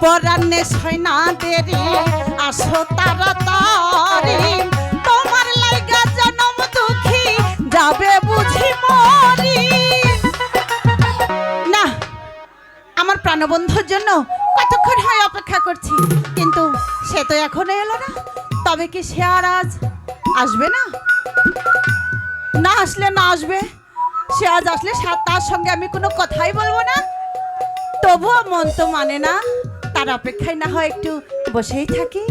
পরাণে ছয় না দেরি আসো তাড়াতাড়ি তোমার লাইগা জনম দুঃখী যাবে বুঝি মরি। না, আমার প্রাণবন্ধুর জন্য কতক্ষণ হয় অপেক্ষা করছি, কিন্তু সে তো এখনো এলো না। তবে কি সে আর আজ আসবে না? না আসলে না আসবে, সে আজ আসলে তার সঙ্গে আমি কোনো কথাই বলবো না। তবুও মন তো মানে না, তার অপেক্ষায় না হয় একটু বসেই থাকি।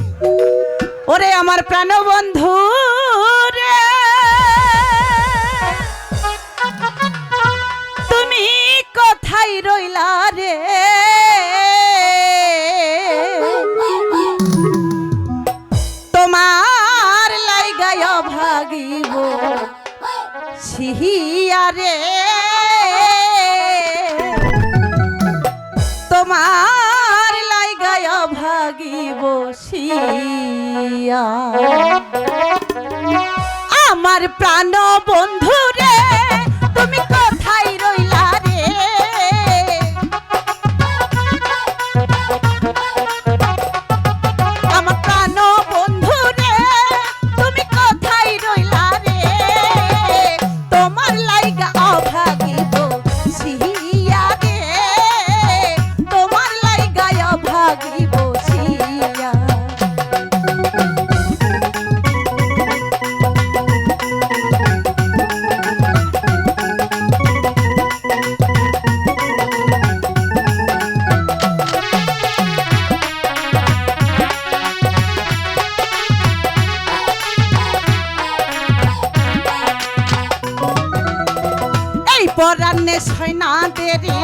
ওরে আমার প্রাণবন্ধু রে, তুমি কোথায় রইলা রে? তোমার লাইগায় ভাগিব সিহিয়া রে, তোমার লাইগায় ভাগিব সিয়া। আমার প্রাণ বন্ধু রে, তুমি কোথায় রইলা রে? আমার প্রাণ বন্ধু রে, তুমি কোথায় রইলা রে? তোমার লাইগা অভাগিব সিয়া রে, তোমার লাইগা অভাগিব সিয়া। পরাণে ছয় না দেরি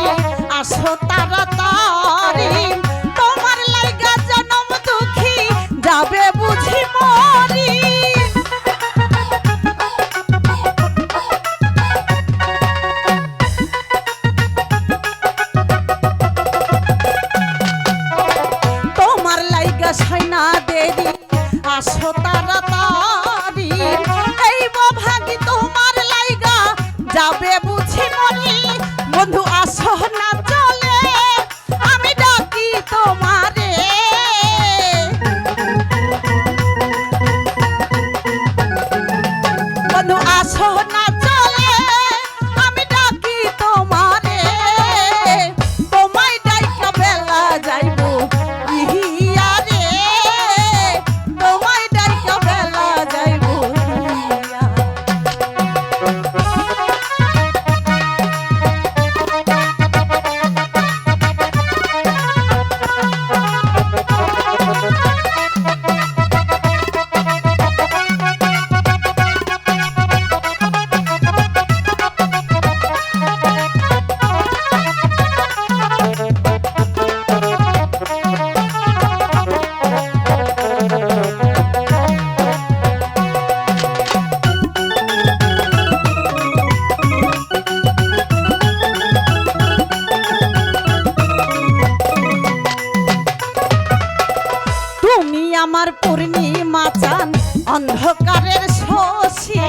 আসো তাড়াতাড়ি তোমার লাইগা জনম দুঃখী যাবে বুঝি মরি। তোমার লাইগা ছয় না দেরি আসো তাড়াতাড়ি, এই ভাগি তোমার লাইগা যাবে বুঝি মরি। বন্ধু আসো না চলে আমি ডাকি তোমারে, বন্ধু আসো না চলে আমি ডাকি তোমারে। তোমায় ডাইকা বেলা যাইব ইহিয়া রে, তোমায় ডাইকা বেলা যাইব ইহিয়া। আমার পূর্ণিমা চাঁদ অন্ধকারের শশী